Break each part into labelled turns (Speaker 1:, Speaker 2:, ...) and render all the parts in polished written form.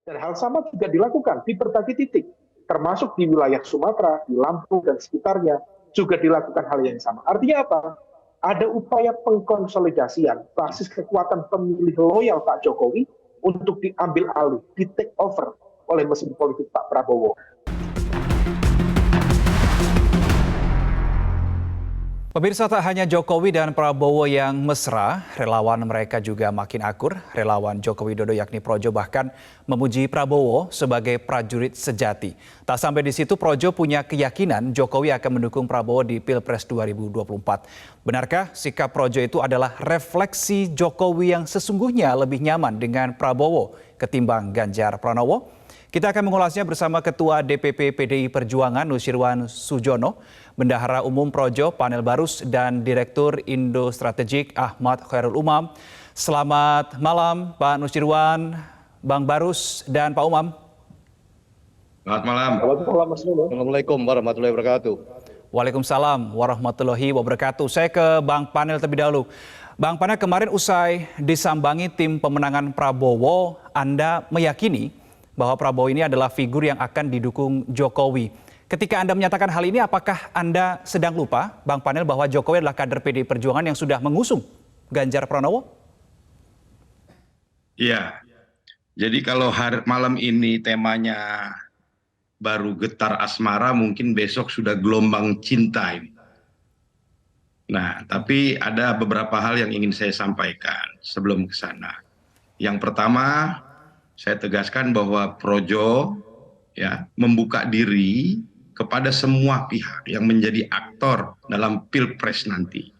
Speaker 1: Dan hal sama juga dilakukan di berbagai titik, termasuk di wilayah Sumatera, di Lampung dan sekitarnya, juga dilakukan hal yang sama. Artinya apa? Ada upaya pengkonsolidasian basis kekuatan pemilih loyal Pak Jokowi untuk diambil alih, di take over oleh mesin politik Pak Prabowo.
Speaker 2: Pemirsa, tak hanya Jokowi dan Prabowo yang mesra, relawan mereka juga makin akur. Relawan Joko Widodo yakni Projo bahkan memuji Prabowo sebagai prajurit sejati. Tak sampai di situ, Projo punya keyakinan Jokowi akan mendukung Prabowo di Pilpres 2024. Benarkah sikap Projo itu adalah refleksi Jokowi yang sesungguhnya lebih nyaman dengan Prabowo ketimbang Ganjar Pranowo? Kita akan mengulasnya bersama Ketua DPP PDI Perjuangan Nusyirwan Sujono, Bendahara Umum Projo Panel Barus, dan Direktur Indo Strategik Ahmad Khairul Umam. Selamat malam Pak Nusyirwan, Bang Barus, dan Pak Umam.
Speaker 3: Selamat malam.
Speaker 4: Assalamualaikum warahmatullahi wabarakatuh.
Speaker 2: Waalaikumsalam warahmatullahi wabarakatuh. Saya ke Bang Panel terlebih dahulu. Bang Panel, kemarin usai disambangi tim pemenangan Prabowo, Anda meyakini bahwa Prabowo ini adalah figur yang akan didukung Jokowi. Ketika Anda menyatakan hal ini, apakah Anda sedang lupa, Bang Panel, bahwa Jokowi adalah kader PDI Perjuangan yang sudah mengusung Ganjar Pranowo?
Speaker 3: Iya, jadi kalau malam ini temanya baru getar asmara, mungkin besok sudah gelombang cinta ini. Nah, tapi ada beberapa hal yang ingin saya sampaikan sebelum ke sana. Yang pertama, saya tegaskan bahwa Projo membuka diri kepada semua pihak yang menjadi aktor dalam Pilpres nanti.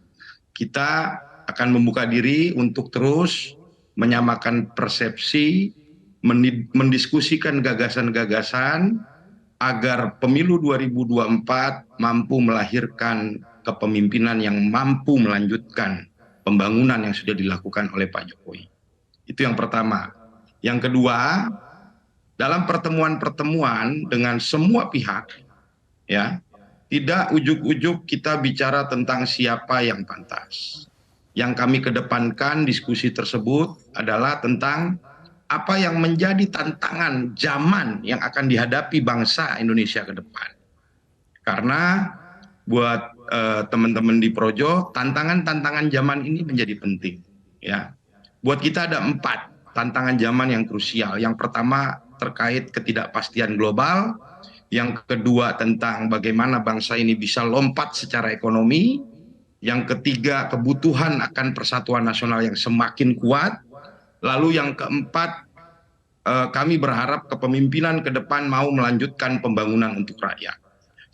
Speaker 3: Kita akan membuka diri untuk terus menyamakan persepsi, mendiskusikan gagasan-gagasan agar pemilu 2024 mampu melahirkan kepemimpinan yang mampu melanjutkan pembangunan yang sudah dilakukan oleh Pak Jokowi. Itu yang pertama. Yang kedua, dalam pertemuan-pertemuan dengan semua pihak, tidak ujuk-ujuk kita bicara tentang siapa yang pantas. Yang kami kedepankan diskusi tersebut adalah tentang apa yang menjadi tantangan zaman yang akan dihadapi bangsa Indonesia ke depan. Karena buat teman-teman di Projo, tantangan-tantangan zaman ini menjadi penting. Buat kita ada 4 tantangan zaman yang krusial. Yang pertama terkait ketidakpastian global, yang kedua tentang bagaimana bangsa ini bisa lompat secara ekonomi, yang ketiga kebutuhan akan persatuan nasional yang semakin kuat, lalu yang keempat kami berharap kepemimpinan ke depan mau melanjutkan pembangunan untuk rakyat.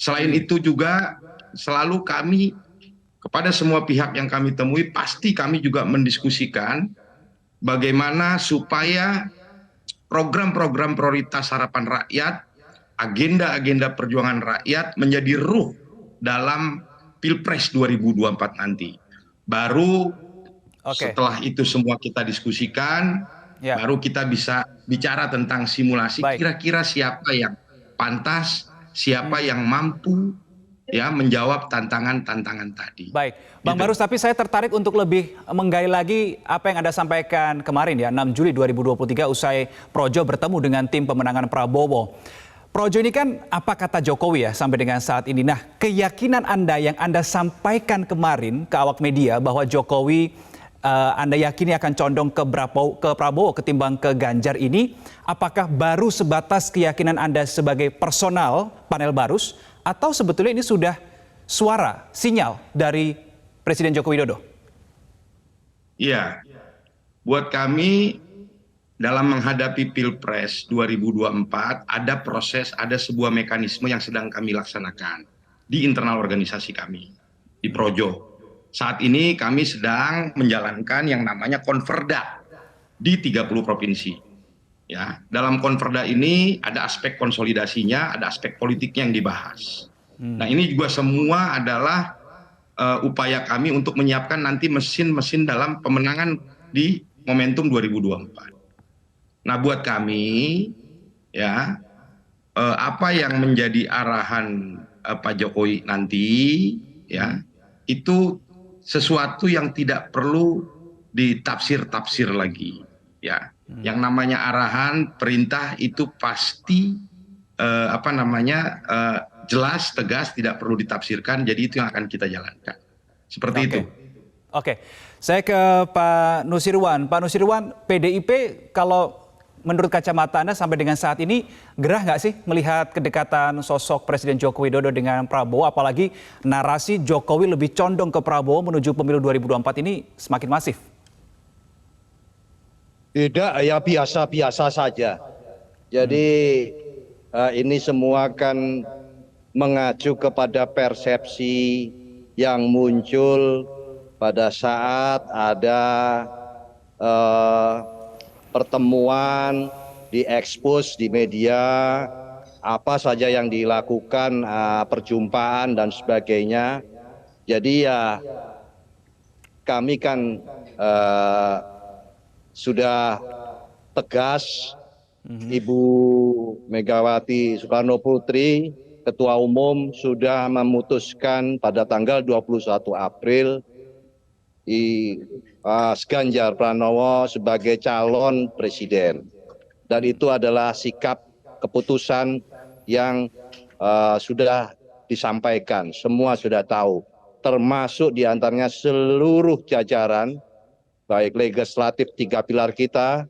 Speaker 3: Selain itu juga selalu kami kepada semua pihak yang kami temui, pasti kami juga mendiskusikan bagaimana supaya program-program prioritas harapan rakyat, agenda-agenda perjuangan rakyat menjadi ruh dalam Pilpres 2024 nanti. Baru setelah itu semua kita diskusikan, baru kita bisa bicara tentang simulasi kira-kira siapa yang pantas, siapa yang mampu menjawab tantangan-tantangan tadi.
Speaker 2: Baik, Bang Barus, tapi saya tertarik untuk lebih menggali lagi apa yang Anda sampaikan kemarin 6 Juli 2023 usai Projo bertemu dengan tim pemenangan Prabowo. Projo ini kan apa kata Jokowi sampai dengan saat ini. Nah, keyakinan Anda yang Anda sampaikan kemarin ke awak media bahwa Jokowi Anda yakini akan condong ke Prabowo ketimbang ke Ganjar ini, apakah baru sebatas keyakinan Anda sebagai personal Panel Barus, atau sebetulnya ini sudah suara, sinyal dari Presiden Joko Widodo?
Speaker 3: Iya, buat kami dalam menghadapi Pilpres 2024 ada proses, ada sebuah mekanisme yang sedang kami laksanakan di internal organisasi kami, di Projo. Saat ini kami sedang menjalankan yang namanya Konverda di 30 provinsi. Dalam Konverda ini ada aspek konsolidasinya, ada aspek politiknya yang dibahas. Nah, ini juga semua adalah upaya kami untuk menyiapkan nanti mesin-mesin dalam pemenangan di momentum 2024. Nah, buat kami apa yang menjadi arahan Pak Jokowi nanti itu sesuatu yang tidak perlu ditafsir-tafsir lagi. Yang namanya arahan, perintah itu pasti jelas, tegas, tidak perlu ditafsirkan. Jadi itu yang akan kita jalankan. Seperti itu.
Speaker 2: Oke, saya ke Pak Nusirwan. Pak Nusirwan, PDIP kalau menurut kacamata Anda sampai dengan saat ini gerah nggak sih melihat kedekatan sosok Presiden Joko Widodo dengan Prabowo, apalagi narasi Jokowi lebih condong ke Prabowo menuju pemilu 2024 ini semakin masif?
Speaker 4: Tidak, ya biasa-biasa saja. Jadi ini semua kan mengacu kepada persepsi yang muncul pada saat ada pertemuan, diekspos di media, apa saja yang dilakukan, perjumpaan dan sebagainya. Jadi ya kami kan sudah tegas, Ibu Megawati Soekarno Putri, Ketua Umum sudah memutuskan pada tanggal 21 April Mas Ganjar Pranowo sebagai calon presiden. Dan itu adalah sikap keputusan yang sudah disampaikan, semua sudah tahu, termasuk diantaranya seluruh jajaran, baik legislatif 3 pilar kita,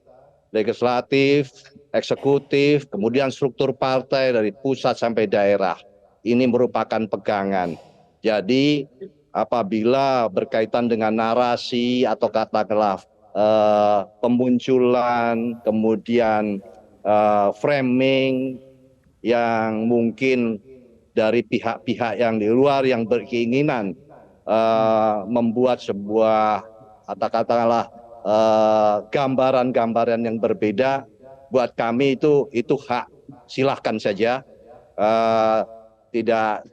Speaker 4: legislatif, eksekutif, kemudian struktur partai dari pusat sampai daerah. Ini merupakan pegangan. Jadi apabila berkaitan dengan narasi atau katakanlah pemunculan, kemudian framing yang mungkin dari pihak-pihak yang di luar yang berkeinginan membuat sebuah katakanlah gambaran-gambaran yang berbeda, buat kami itu hak, silahkan saja, tidak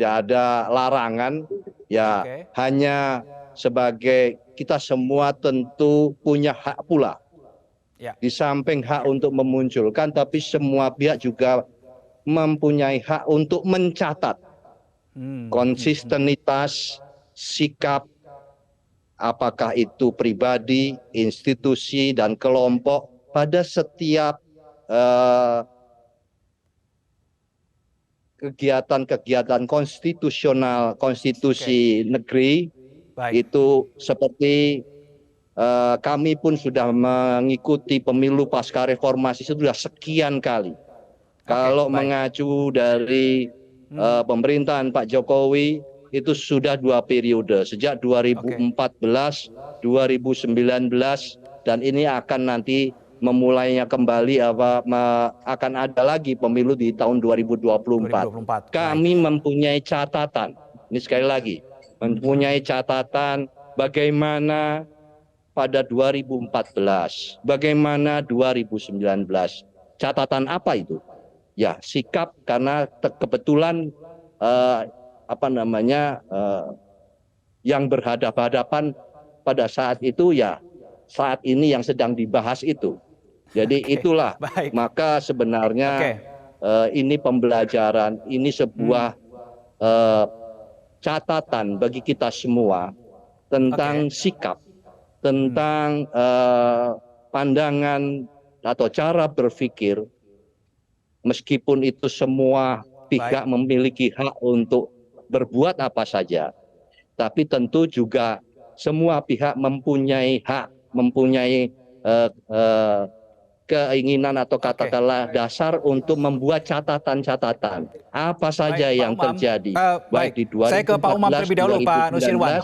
Speaker 4: ada larangan, ya. Hanya sebagai kita semua tentu punya hak pula, di samping hak untuk memunculkan, tapi semua pihak juga mempunyai hak untuk mencatat konsistenitas sikap, apakah itu pribadi, institusi, dan kelompok pada setiap kegiatan-kegiatan konstitusional, konstitusi negeri. Itu seperti kami pun sudah mengikuti pemilu pasca reformasi sudah sekian kali. Kalau mengacu dari pemerintahan Pak Jokowi, itu sudah 2 periode, sejak 2014, 2019, dan ini akan nanti memulainya kembali akan ada lagi pemilu di tahun 2024. Kami mempunyai catatan, ini sekali lagi, mempunyai catatan bagaimana pada 2014, bagaimana 2019. Catatan apa itu? Ya, sikap, karena kebetulan yang berhadapan-hadapan pada saat itu, ya saat ini yang sedang dibahas itu. Jadi itulah, maka sebenarnya ini pembelajaran, ini sebuah catatan bagi kita semua tentang sikap, tentang pandangan atau cara berpikir, meskipun itu semua pihak memiliki hak untuk berbuat apa saja, tapi tentu juga semua pihak mempunyai hak, mempunyai keinginan atau katakanlah dasar untuk membuat catatan-catatan apa saja yang terjadi, baik di 2014,
Speaker 2: saya ke Pak Umam terlebih dahulu, Pak Nusirwan.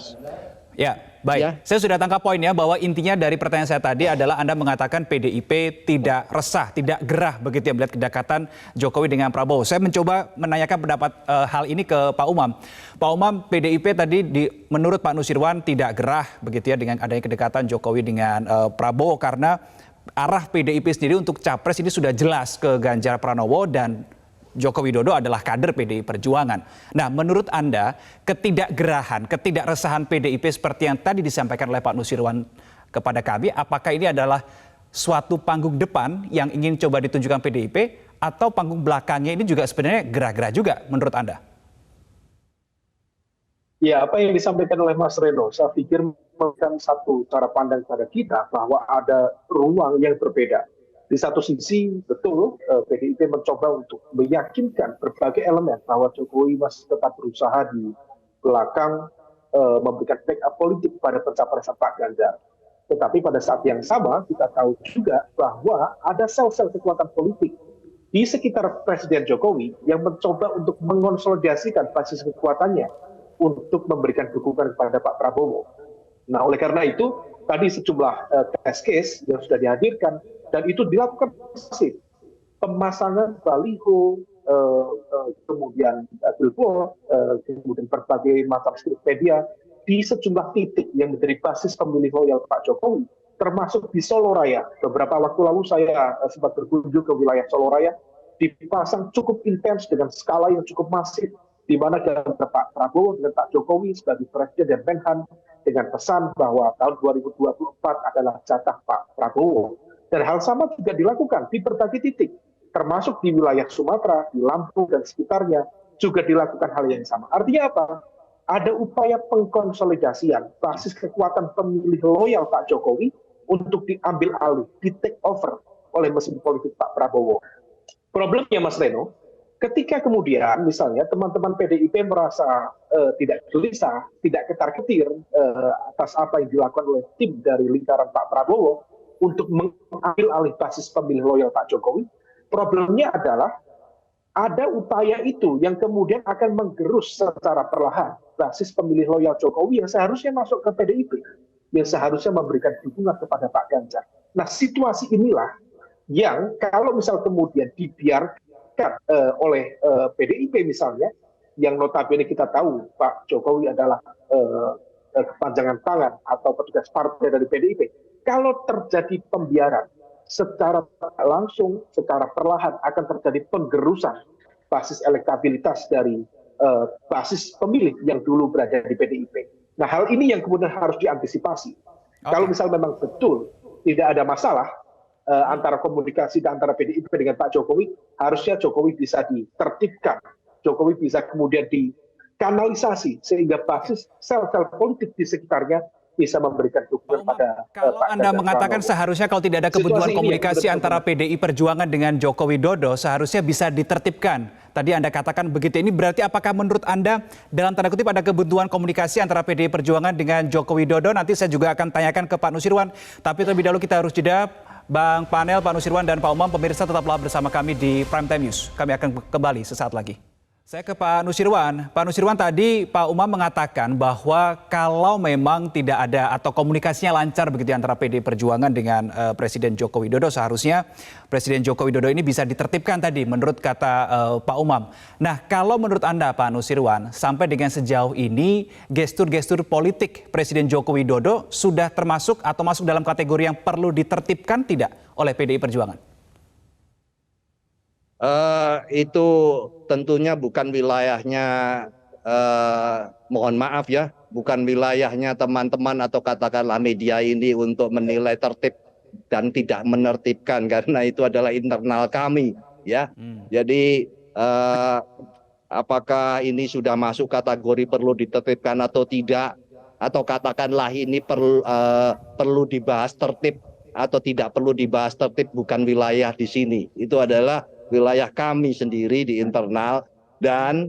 Speaker 2: Ya, baik. Saya sudah tangkap poinnya bahwa intinya dari pertanyaan saya tadi adalah Anda mengatakan PDIP tidak resah, tidak gerah begitu ya melihat kedekatan Jokowi dengan Prabowo. Saya mencoba menanyakan pendapat hal ini ke Pak Umam. Pak Umam, PDIP tadi menurut Pak Nusirwan tidak gerah begitu ya dengan adanya kedekatan Jokowi dengan Prabowo karena arah PDIP sendiri untuk capres ini sudah jelas ke Ganjar Pranowo dan Joko Widodo adalah kader PDI Perjuangan. Nah, menurut Anda, ketidakgerahan, ketidakresahan PDIP seperti yang tadi disampaikan oleh Pak Nusirwan kepada kami, apakah ini adalah suatu panggung depan yang ingin coba ditunjukkan PDIP atau panggung belakangnya ini juga sebenarnya gerah-gerah juga menurut Anda?
Speaker 1: Ya, apa yang disampaikan oleh Mas Reno, saya pikir memberikan satu cara pandang pada kita bahwa ada ruang yang berbeda. Di satu sisi, betul, PDIP mencoba untuk meyakinkan berbagai elemen bahwa Jokowi masih tetap berusaha di belakang memberikan backup politik pada pencapresan Pak Ganjar. Tetapi pada saat yang sama, kita tahu juga bahwa ada sel-sel kekuatan politik di sekitar Presiden Jokowi yang mencoba untuk mengonsolidasikan basis kekuatannya untuk memberikan dukungan kepada Pak Prabowo. Nah, oleh karena itu, tadi sejumlah test case yang sudah dihadirkan, dan itu dilakukan masif. Pemasangan baliho, kemudian billboard, kemudian berbagai macam strip media di sejumlah titik yang menjadi basis pemilih loyal Pak Jokowi, termasuk di Solo Raya. Beberapa waktu lalu saya sempat berkunjung ke wilayah Solo Raya, dipasang cukup intens dengan skala yang cukup masif, di mana gambar Pak Prabowo dengan Pak Jokowi sebagai Presiden dan Menhan dengan pesan bahwa tahun 2024 adalah jatah Pak Prabowo. Dan hal sama juga dilakukan di berbagai titik, termasuk di wilayah Sumatera, di Lampung dan sekitarnya, juga dilakukan hal yang sama. Artinya apa? Ada upaya pengkonsolidasian basis kekuatan pemilih loyal Pak Jokowi untuk diambil alih, di take over oleh mesin politik Pak Prabowo. Problemnya Mas Reno, ketika kemudian misalnya teman-teman PDIP merasa tidak gelisah, tidak ketar-ketir atas apa yang dilakukan oleh tim dari lingkaran Pak Prabowo untuk mengambil alih basis pemilih loyal Pak Jokowi, problemnya adalah ada upaya itu yang kemudian akan menggerus secara perlahan basis pemilih loyal Jokowi yang seharusnya masuk ke PDIP, yang seharusnya memberikan dukungan kepada Pak Ganjar. Nah, situasi inilah yang kalau misal kemudian dibiarkan oleh PDIP misalnya, yang notabene kita tahu Pak Jokowi adalah kepanjangan tangan atau petugas partai dari PDIP, kalau terjadi pembiaran secara langsung, secara perlahan akan terjadi penggerusan basis elektabilitas dari basis pemilih yang dulu berada di PDIP. Nah, hal ini yang kemudian harus diantisipasi. Kalau misal memang betul tidak ada masalah antara komunikasi antara PDIP dengan Pak Jokowi, harusnya Jokowi bisa ditertibkan, Jokowi bisa kemudian dikanalisasi sehingga basis sel-sel politik di sekitarnya bisa memberikan dukungan pada
Speaker 2: kalau
Speaker 1: Pak
Speaker 2: Anda
Speaker 1: Ganjar
Speaker 2: mengatakan
Speaker 1: Pranowo.
Speaker 2: seharusnya kalau tidak ada kebutuhan komunikasi antara PDI Perjuangan dengan Joko Widodo, seharusnya bisa ditertibkan. Tadi Anda katakan begitu. Ini berarti apakah menurut Anda dalam tanda kutip ada kebutuhan komunikasi antara PDI Perjuangan dengan Joko Widodo? Nanti saya juga akan tanyakan ke Pak Nusirwan. Tapi terlebih dahulu kita harus jeda. Bang Panel, Pak Nusirwan dan Pak Umam, pemirsa tetaplah bersama kami di Prime Time News. Kami akan kembali sesaat lagi. Saya ke Pak Nusirwan. Pak Nusirwan, tadi Pak Umam mengatakan bahwa kalau memang tidak ada atau komunikasinya lancar begitu antara PDI Perjuangan dengan Presiden Joko Widodo, seharusnya Presiden Joko Widodo ini bisa ditertibkan tadi menurut kata Pak Umam. Nah, kalau menurut Anda Pak Nusirwan, sampai dengan sejauh ini gestur-gestur politik Presiden Joko Widodo sudah termasuk atau masuk dalam kategori yang perlu ditertibkan tidak oleh PDI Perjuangan?
Speaker 4: Itu tentunya bukan wilayahnya, mohon maaf ya, bukan wilayahnya teman-teman atau katakanlah media ini untuk menilai tertib dan tidak menertibkan, karena itu adalah internal kami ya. Jadi apakah ini sudah masuk kategori perlu ditertibkan atau tidak, atau katakanlah ini perlu dibahas tertib atau tidak perlu dibahas tertib, bukan wilayah di sini. Itu adalah wilayah kami sendiri di internal, dan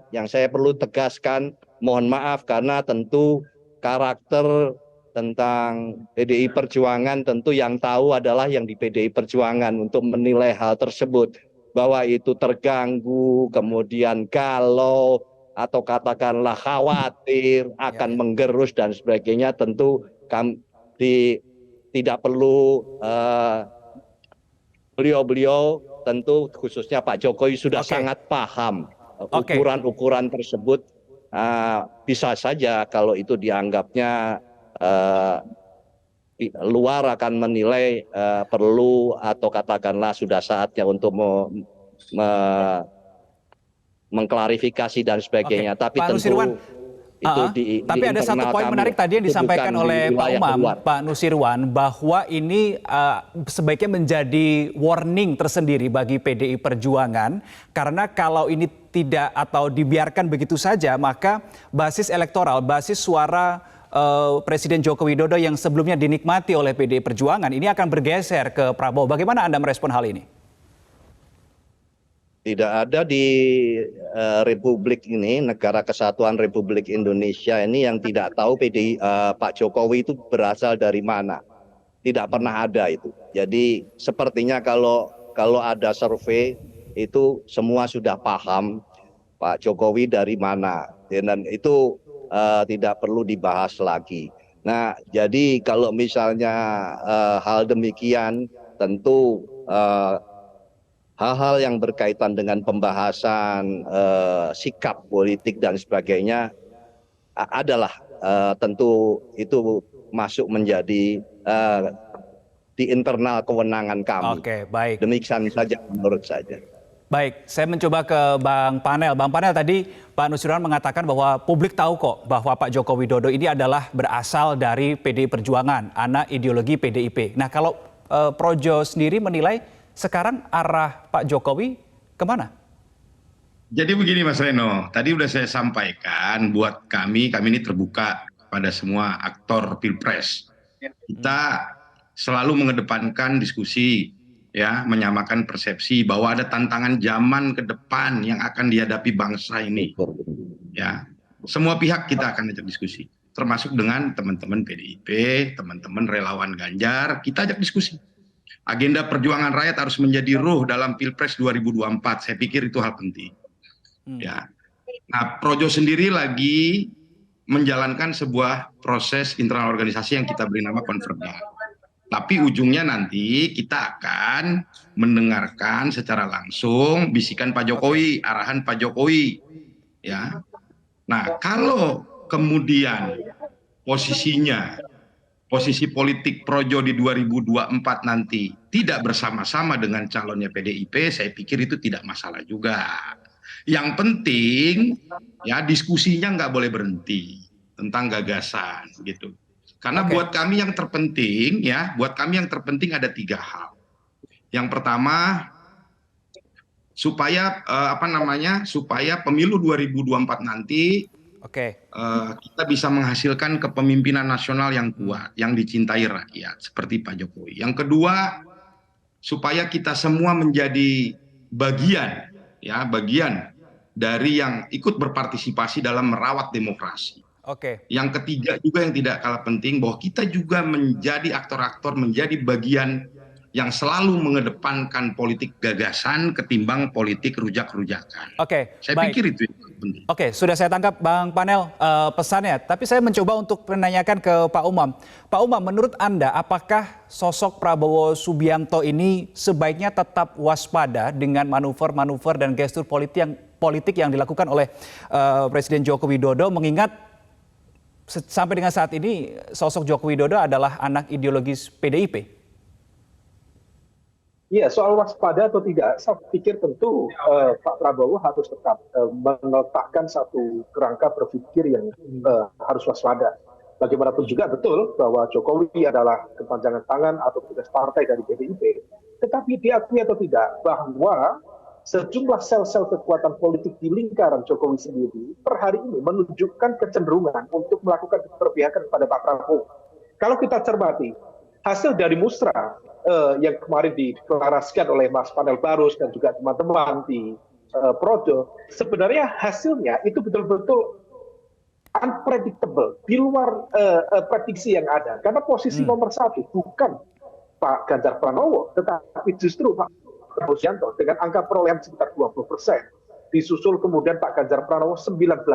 Speaker 4: yang saya perlu tegaskan, mohon maaf karena tentu karakter tentang PDI Perjuangan tentu yang tahu adalah yang di PDI Perjuangan untuk menilai hal tersebut, bahwa itu terganggu, kemudian galau atau katakanlah khawatir akan menggerus dan sebagainya, tentu kami tidak perlu, beliau tentu khususnya Pak Jokowi sudah sangat paham ukuran-ukuran tersebut. Bisa saja kalau itu dianggapnya luar akan menilai perlu atau katakanlah sudah saatnya untuk mengklarifikasi dan sebagainya. Tapi
Speaker 2: Pak
Speaker 4: tentu
Speaker 2: Nusirwan, tapi ada satu poin menarik tadi yang disampaikan oleh Pak Umam, Pak Nusirwan, bahwa ini sebaiknya menjadi warning tersendiri bagi PDI Perjuangan, karena kalau ini tidak atau dibiarkan begitu saja, maka basis elektoral, basis suara Presiden Joko Widodo yang sebelumnya dinikmati oleh PDI Perjuangan ini akan bergeser ke Prabowo. Bagaimana Anda merespon hal ini?
Speaker 4: Tidak ada di Republik ini, Negara Kesatuan Republik Indonesia ini yang tidak tahu Pak Jokowi itu berasal dari mana. Tidak pernah ada itu. Jadi sepertinya kalau ada survei itu semua sudah paham Pak Jokowi dari mana. Dan itu tidak perlu dibahas lagi. Nah, jadi kalau misalnya hal demikian tentu hal-hal yang berkaitan dengan pembahasan sikap politik dan sebagainya adalah tentu itu masuk menjadi di internal kewenangan kami.
Speaker 2: Oke, baik.
Speaker 4: Demikian saja menurut saya.
Speaker 2: Baik, saya mencoba ke Bang Panel. Bang Panel, tadi Pak Nusirwan mengatakan bahwa publik tahu kok bahwa Pak Joko Widodo ini adalah berasal dari PDI Perjuangan, anak ideologi PDIP. Nah, kalau Projo sendiri menilai sekarang arah Pak Jokowi kemana?
Speaker 3: Jadi begini Mas Reno, tadi udah saya sampaikan buat kami ini terbuka pada semua aktor Pilpres. Kita selalu mengedepankan diskusi, ya, menyamakan persepsi bahwa ada tantangan zaman ke depan yang akan dihadapi bangsa ini. Ya, semua pihak kita akan ajak diskusi, termasuk dengan teman-teman PDIP, teman-teman relawan Ganjar, kita ajak diskusi. Agenda perjuangan rakyat harus menjadi ruh dalam Pilpres 2024. Saya pikir itu hal penting. Ya. Nah, Projo sendiri lagi menjalankan sebuah proses internal organisasi yang kita beri nama Konverda. Tapi ujungnya nanti kita akan mendengarkan secara langsung bisikan Pak Jokowi, arahan Pak Jokowi. Ya. Nah, kalau kemudian posisi politik Projo di 2024 nanti tidak bersama-sama dengan calonnya PDIP, saya pikir itu tidak masalah juga. Yang penting ya diskusinya nggak boleh berhenti tentang gagasan gitu. Karena buat kami yang terpenting ada 3 hal. Yang pertama supaya supaya pemilu 2024 nanti kita bisa menghasilkan kepemimpinan nasional yang kuat, yang dicintai rakyat seperti Pak Jokowi. Yang kedua, supaya kita semua menjadi bagian dari yang ikut berpartisipasi dalam merawat demokrasi. Yang ketiga juga yang tidak kalah penting, bahwa kita juga menjadi aktor-aktor, menjadi bagian yang selalu mengedepankan politik gagasan ketimbang politik rujak-rujakan. Saya pikir itu penting.
Speaker 2: Sudah saya tangkap Bang Panel pesannya. Tapi saya mencoba untuk menanyakan ke Pak Umam. Pak Umam, menurut Anda apakah sosok Prabowo Subianto ini sebaiknya tetap waspada dengan manuver-manuver dan gestur politik yang dilakukan oleh Presiden Joko Widodo, mengingat sampai dengan saat ini sosok Joko Widodo adalah anak ideologis PDIP?
Speaker 1: Iya, soal waspada atau tidak, saya pikir tentu Pak Prabowo harus tetap meletakkan satu kerangka berpikir yang harus waspada. Bagaimanapun juga betul bahwa Jokowi adalah kepanjangan tangan atau petugas partai dari PDIP, tetapi diakui atau tidak bahwa sejumlah sel-sel kekuatan politik di lingkaran Jokowi sendiri per hari ini menunjukkan kecenderungan untuk melakukan keberpihakan kepada Pak Prabowo. Kalau kita cermati hasil dari musra yang kemarin dideklarasikan oleh Mas Panel Barus dan juga teman-teman di Projo, sebenarnya hasilnya itu betul-betul unpredictable, di luar prediksi yang ada. Karena posisi nomor 1 bukan Pak Ganjar Pranowo, tetapi justru Pak Prabowo Subianto dengan angka perolehan sekitar 20%. Disusul kemudian Pak Ganjar Pranowo 19%.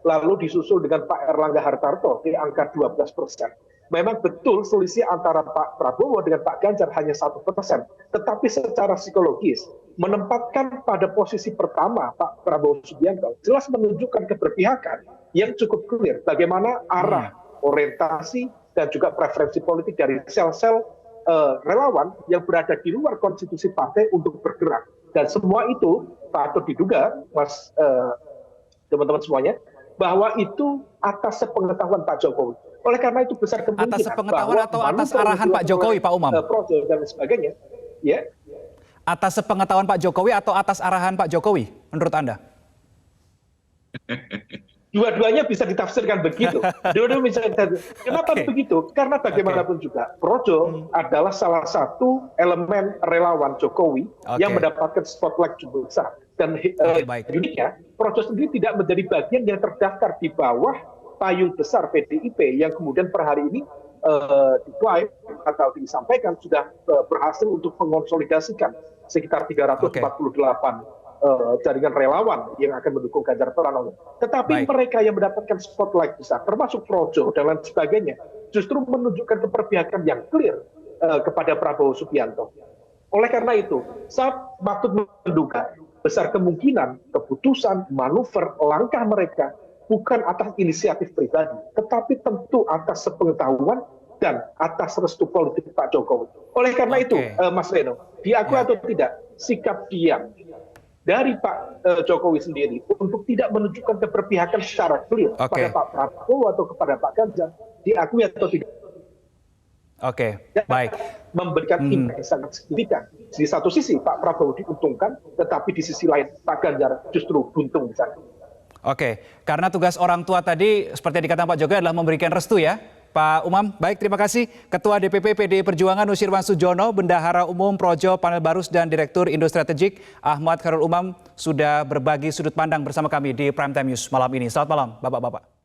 Speaker 1: Lalu disusul dengan Pak Erlangga Hartarto di angka 12%. Memang betul selisih antara Pak Prabowo dengan Pak Ganjar hanya 1%. Tetapi secara psikologis, menempatkan pada posisi pertama Pak Prabowo Subianto jelas menunjukkan keberpihakan yang cukup clear bagaimana arah, orientasi, dan juga preferensi politik dari sel-sel relawan yang berada di luar konstitusi partai untuk bergerak. Dan semua itu patut diduga, Mas teman-teman semuanya, bahwa itu atas sepengetahuan Pak Jokowi. Oleh karena itu besar kemungkinan
Speaker 2: atas sepengetahuan atau atas arahan Pak Jokowi, Pak Umam?
Speaker 1: Projo dan sebagainya. Ya.
Speaker 2: Atas sepengetahuan Pak Jokowi atau atas arahan Pak Jokowi menurut Anda?
Speaker 1: Dua-duanya bisa ditafsirkan begitu. Dua-duanya bisa Kenapa begitu? Karena bagaimanapun juga Projo adalah salah satu elemen relawan Jokowi yang mendapatkan spotlight cukup besar. Dan uniknya, Projo sendiri tidak menjadi bagian yang terdaftar di bawah payung besar PDIP yang kemudian per hari ini diklaim atau disampaikan sudah berhasil untuk mengonsolidasikan sekitar 348 jaringan relawan yang akan mendukung Ganjar Pranowo. Tetapi mereka yang mendapatkan spotlight besar, termasuk Projo dan lain sebagainya, justru menunjukkan keberpihakan yang clear kepada Prabowo Subianto. Oleh karena itu, saya patut menduga besar kemungkinan keputusan, manuver, langkah mereka bukan atas inisiatif pribadi, tetapi tentu atas sepengetahuan dan atas restu politik Pak Jokowi. Oleh karena itu, Mas Reno, diakui atau tidak, sikap diam dari Pak Jokowi sendiri untuk tidak menunjukkan keberpihakan secara clear pada Pak Prabowo atau kepada Pak Ganjar, diakui atau tidak.
Speaker 2: Baik.
Speaker 1: Memberikan impact yang sangat signifikan. Di satu sisi Pak Prabowo diuntungkan, tetapi di sisi lain Pak Ganjar justru buntung di sana.
Speaker 2: Karena tugas orang tua tadi seperti yang dikatakan Pak Jokowi adalah memberikan restu ya, Pak Umam. Baik, terima kasih Ketua DPP PDI Perjuangan Nusirwan Sujono, Bendahara Umum Projo Panel Barus dan Direktur Indo Strategik Ahmad Khairul Umam sudah berbagi sudut pandang bersama kami di Prime Time News malam ini. Selamat malam, Bapak-bapak.